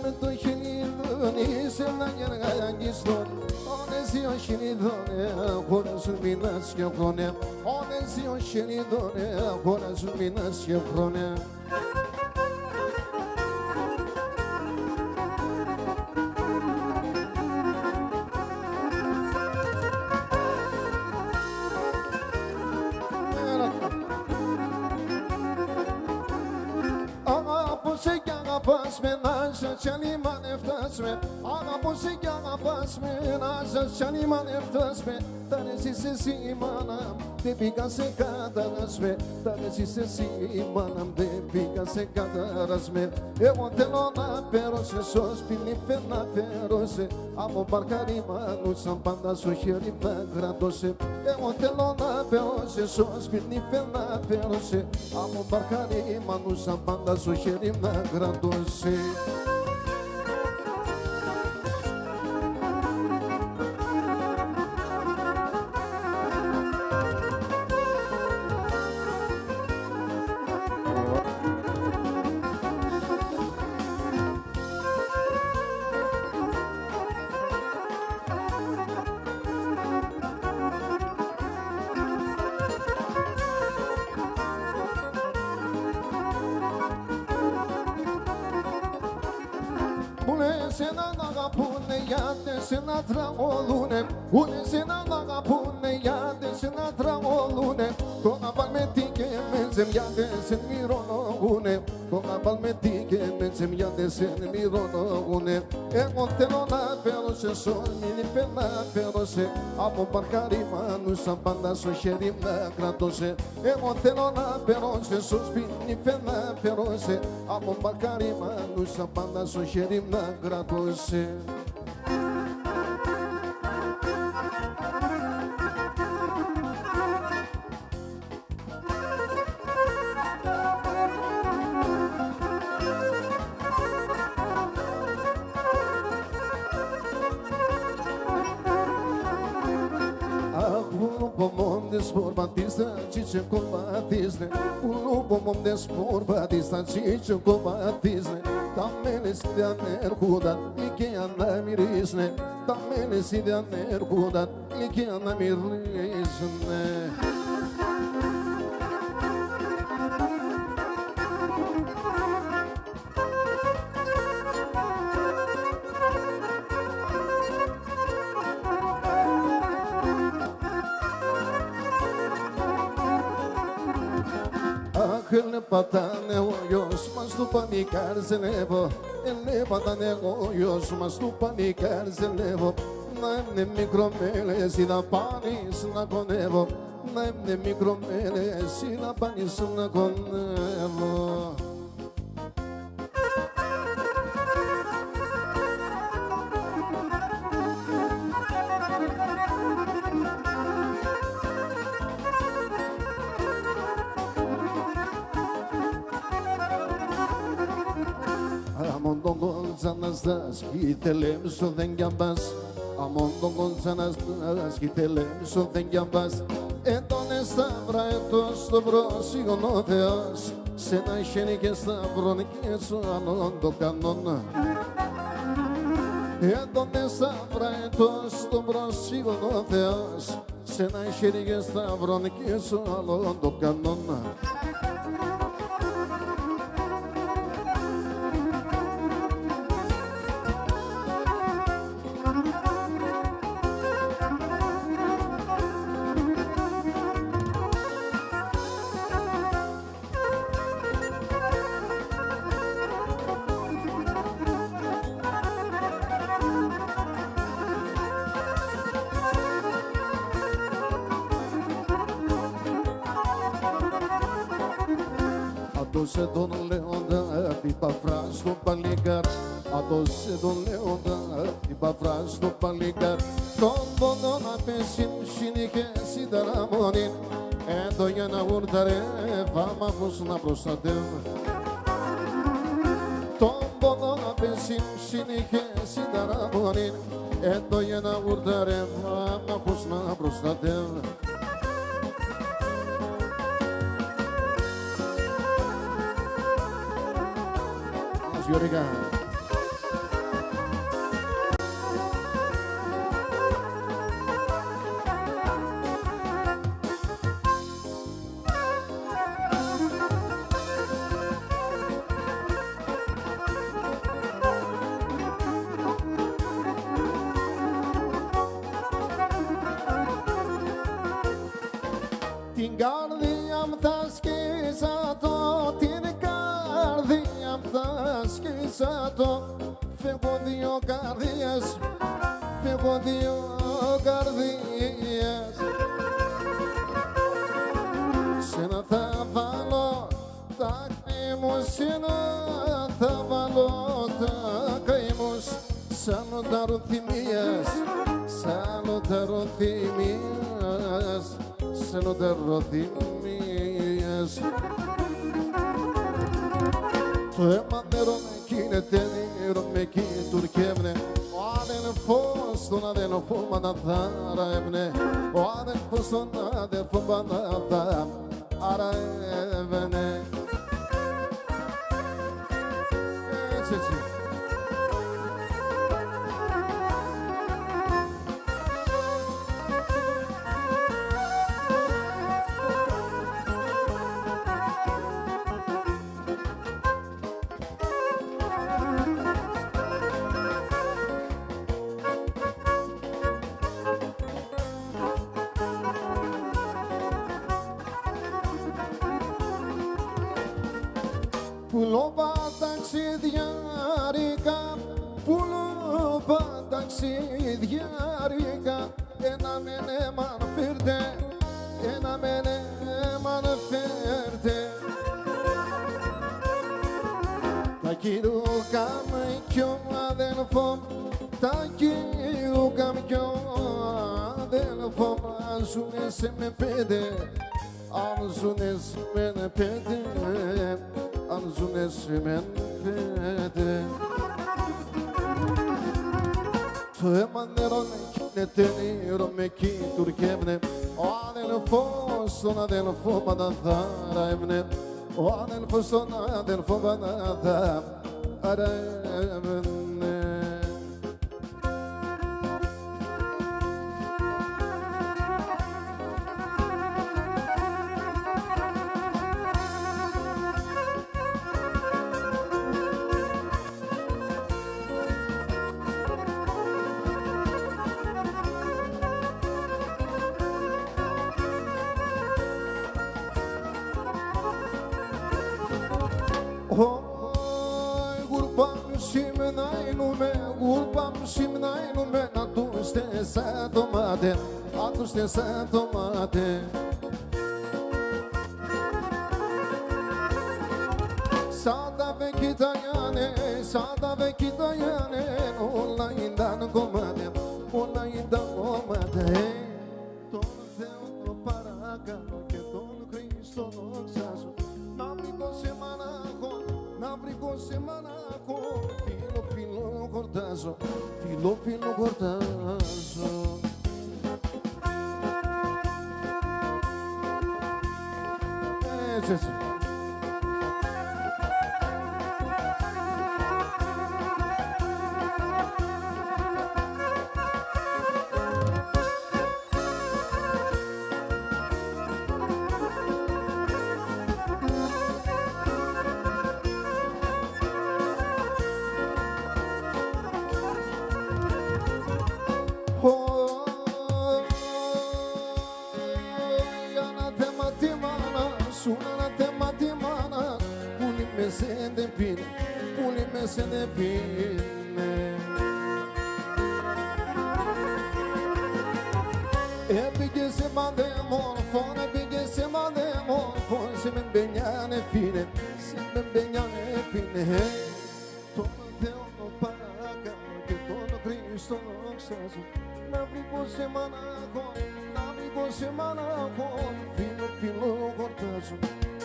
με το χελιδόνι σε ένα γεργαγιστό. Όλες οι οχελιδόνε χωράζουν μήνας και χρόνια. Όλες οι οχελιδόνε χωράζουν μήνας και χρόνια. Αγαπώσε κι αγαπάς με να σε κι αν μανευτάς με. Αγαπώσε κι αγαπάς με να σε κι αν μανευτάς με. Τα ζεις εσύ μάνα, δεν πήγα σε κατάρας με. Τα ζεις εσύ μάνα, δεν πήγα σε κατάρας με. Εγώ θέλω να φέρω σε στο σπίτι να φέρω σε. Από μπαρκάρι μανούσαν πάντα στο χέρι να κρατώσε. Εγώ θέλω να φέρω σε στο σπίτι να φέρω σε. Από μπαρκάρι μανούσαν πάντα στο χέρι να κρατώσε. Σε να τραγωδούνε, ούτε σε να αγαπούνε, γιατί σε να τραγωδούνε. Το να βάλμε τι και με ζεμιάδες σε μυρολογούνε. Το να βάλμε τι και με ζεμιάδες σε μυρολογούνε. Εγώ θέλω να φέρω σε σόλμινη να φέρω σε. Από μπαρκάρι μανούσαν πάντα στο χέρι να κρατώσε. Εγώ θέλω να φέρω σε σόλμινη να φέρω σε. Από μπαρκάρι μανούσαν πάντα στο χέρι να κρατώσε. Sporbatista, cice combatiste. Un lupo monte sporbatista, cice combatiste. Tamene si de anerguda, like anamirisne. Tamene si de anerguda, like anamirisne. Ele patane oyos, mas tu panicar se levo. Ele patane oyos, mas tu panicar se levo. Naimne mikromele si da panis na konevo. Naimne mikromele si da panis na konevo. Αναστάς κι τελέμσω δεν γιαμπάς. Αμόν τον κοντσαναστάς κι τελέμσω δεν γιαμπάς. Έντονε σταυρά έτος στο πρόσιγον ο Θεός. Σε ένα χέρι και σταυρόν και σου άλλον το κανόνα. Έντονε σταυρά έτος στο πρόσιγον ο Θεός. Σε ένα χέρι και σταυρόν και σου άλλον το κανόνα. Άτωσε τον Λέοντα, την παφρά στο παλικάρ. Άτωσε τον Λέοντα, την παφρά στο παλικάρ. Τον πόνο να πέσει μου συνήχε συνταραμονή. Έντο για να γουρταρέ, φάμα πως να προστατεύω. Τον πόνο να πέσει μου συνήχε συνταραμονή. Έντο για να γουρταρέ, φάμα πως να προστατεύω. Γιώργα. σάτο. Φεύγω δύο καρδίες, φεύγω δύο καρδίες. Σένα θα βάλω τα καημού, σένα θα βάλω τα καημούς. Σαν ονταροθυμίες, σαν ονταροθυμίες, σαν ονταροθυμίες. Το αίμα νερό με κίνεται, νερό με κινητουρκεύνε. Ο αδελφός τον αδελφό μ' αναθαρεύνε. Ο αδελφός τον αδελφό μ' αναθαρεύνε. Έτσι, έτσι. Πουλώβα ταξιδιάρικα, πουλώβα ταξιδιάρικα. Ένα μενέ μ' αναφέρτε, ένα μενέ μ' αναφέρτε. Τα κυρούκα με κι ο αδελφό, τα κυρούκα με κι ο αδελφό. Αν ζουνε σε με πέντε, αν ζουνε σε με πέντε, αν ζουνε σε με πέντε. Το αίμα νερό με κίνεται, νερό με κινητουρκεύνε. Ο αδελφός τον αδελφό μ' αναθαρεύνε. Ο αδελφός τον αδελφό μ' αναθαρεύνε. Να τους στέσα το μάτι, να τους στέσα το μάτι. Σαν τα βεκιταγιάνε, σαν τα βεκιταγιάνε, όλα ήταν κομμάτια, όλα ήταν κομμάτια. Τον Θεό το παρακαλώ και τον Χριστό δοξάζω, να βρήκω σε μανάχο, να βρήκω σε μανάχο. Φίλο, φίλο χορτάζω, φίλο, φίλο χορτάζω. Έτσι, έτσι. Se depine. Έπηγε σε μαδέμορφο, έπηγε σε μαδέμορφο. Σε με μπαινιάνε φίνε, σε με μπαινιάνε φίνε. Τον Θεό το παρακαλώ και τον Χριστό δοξάζω, να βρήκω σε μανάχο, να βρήκω σε μανάχο. Φίλο, φίλο χορτάζω,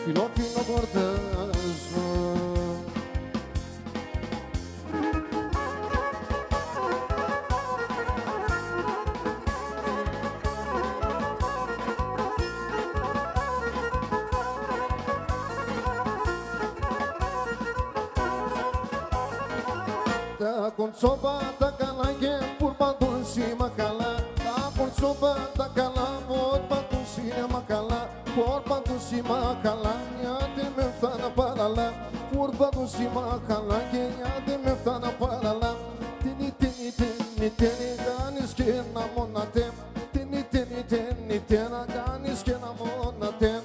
φίλο, φίλο χορτάζω. Τα κοντσόπα τα καλά και πουρπαντούν σήμα καλά. Τα κοντσόπα τα καλά, πουρπαντούν σήμα καλά. Πουρπαντούν σήμα καλά, γιατί με φτάνα παραλά. Πουρπαντούν σήμα καλά και γιατί με φτάνα παραλά. Τίνι, τίνι, τίνι, τίνι, κάνεις και ένα μονατέ. Τίνι, τίνι, τίνι, τίνι, κάνεις και ένα μονατέ.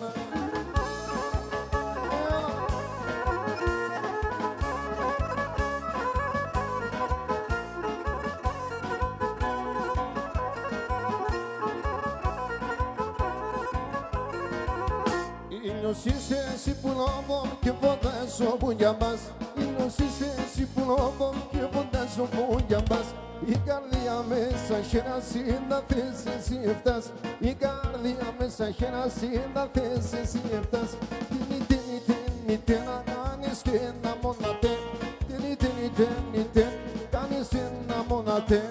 Inusise si pulovom que vodazo bunjambas. Inusise si pulovom que vodazo bunjambas. Igalia mensajera sinda tese siftas. Igalia mensajera sinda tese siftas. Tini tini tini tena kanis kena monate. Tini tini tini ten kanis kena monate.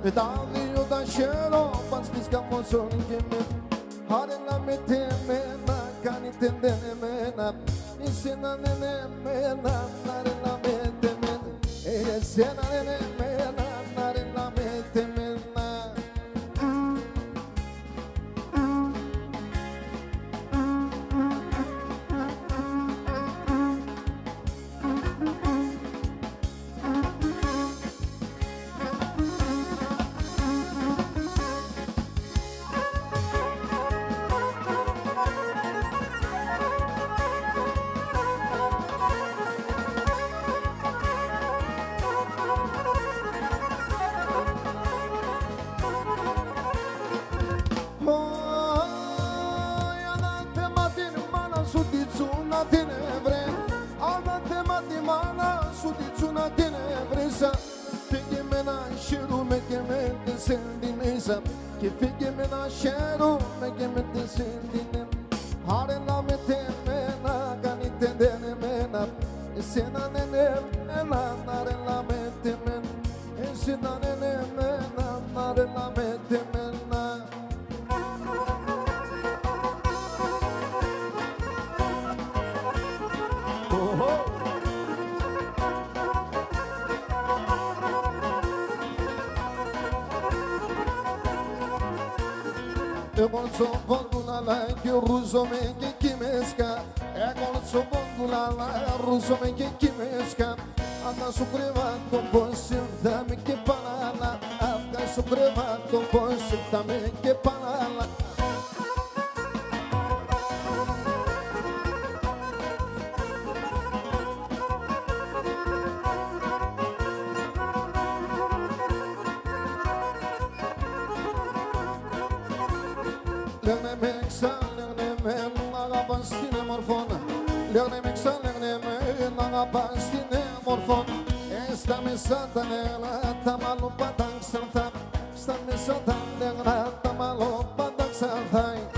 Medalio da cielo, panspiscamo solo in me. Harena metemena, canitendene mena. Insena nene mena, narena metemena. Esena nene mena, narena metemena. Che fighe me nascero, me che me te sentine. Hare la me te mena, canite dene mena. E se na nene mena, nare la me te mena. E se na nene mena, nare la me te mena. Oh oh. E molto bondula la che ruso me che kimesca. E molto bondula la ruso me che kimesca. Anda su crevato posso dame che panala. Anda su crevato posso dame che panala. Lerne meksa, lerne men, naga bastine morfon. Lerne meksa, lerne men, naga bastine morfon. Esta me satanela, tamalo patang salta. Esta me satanela, tamalo patang salta.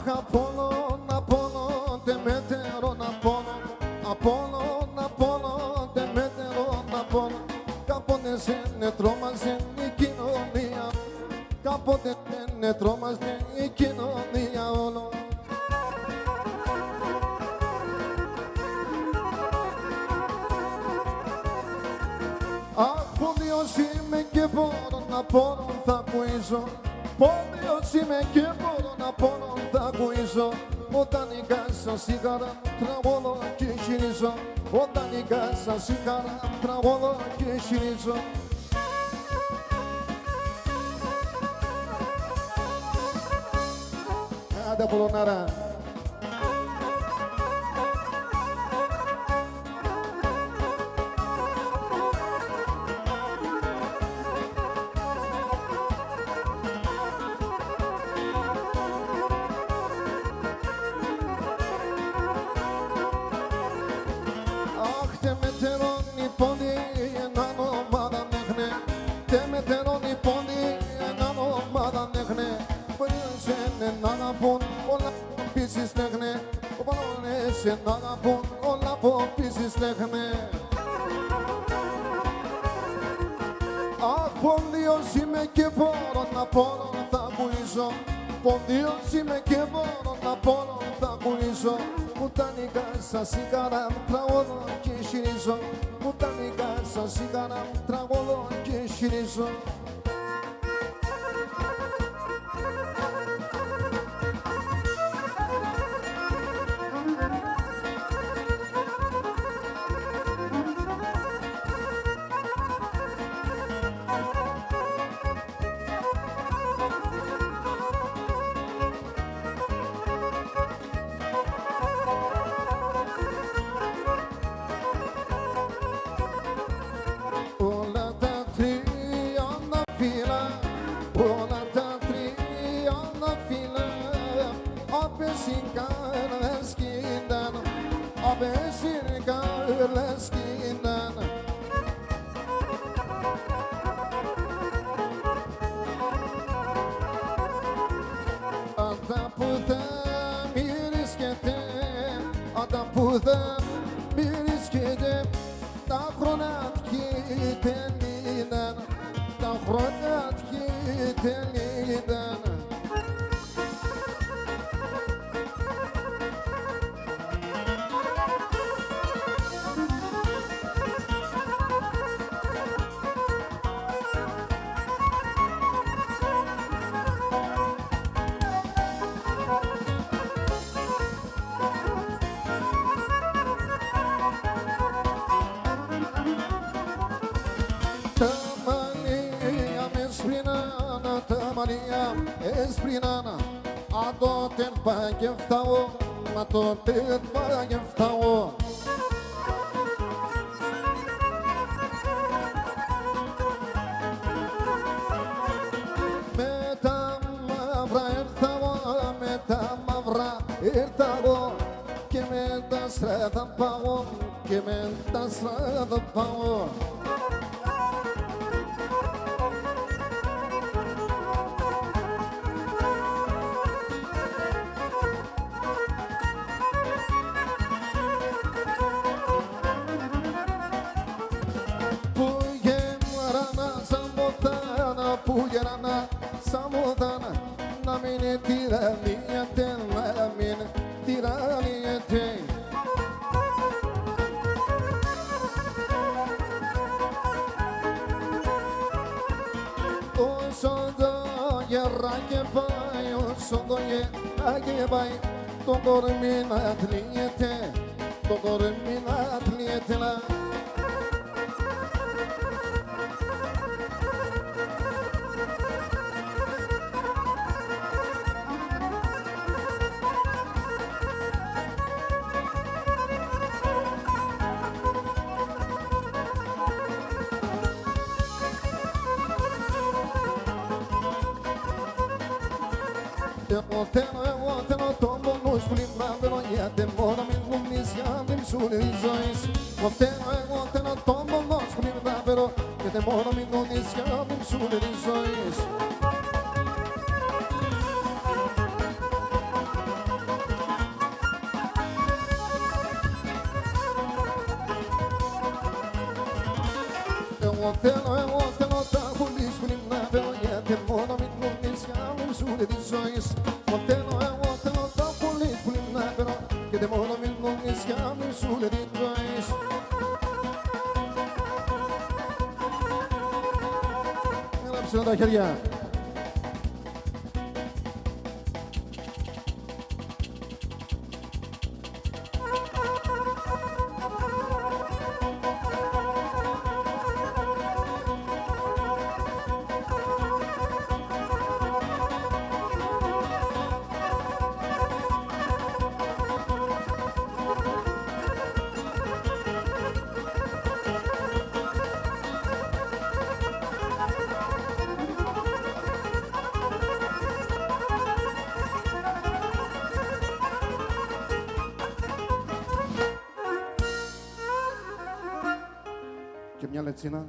Apollo, Apollo, te metterò Apollo, Apollo, Apollo, te metterò Apollo. Capo de sene tromas en economia, capo de sene tromas en economia, olo. Ah, podio si me que por Apollo tá coiso, podio si me que por Apollo tá coiso. Odani gasa sigara travolo kişinizo. Odani gasa sigara travolo kişinizo. Ada Polonara. Temeteroni poni nano madan nekhne Temeteroni poni nano madan nekhne Prinsen nagapun ola pisis nekhne Obalone nagapun ola pisis nekhne Αχ, πονδύος είμαι και μπορώ να πόνο θα ακουήσω Πονδύος είμαι και μπορώ να πόνο θα ακουήσω Μου τα νικά σαν σιγάρα τραγωδώ και χειρίζω Μου τα νικά σαν σιγάρα τραγωδώ και χειρίζω Esprinana, a tot el pagheftao, a tot el pagheftao. Metamavra ertao, que me das rada pao, que me das rada pao. Pugerana, samudana, na mine tiraliete, na mine tiraliete. O sondo ye rake pai, o sondo ye rake pai, togor minat liete la. Eu tenho tombo nos blimbados e a demora me iniciando em solidões. Eu tenho tombo nos blimbados e a demora me iniciando em solidões. Eu tenho tombo nos blimbados e a demora me iniciando em solidões. Que demora mil nomes que abrem solidões. Ela precisa da queria. και μια λετσίνα.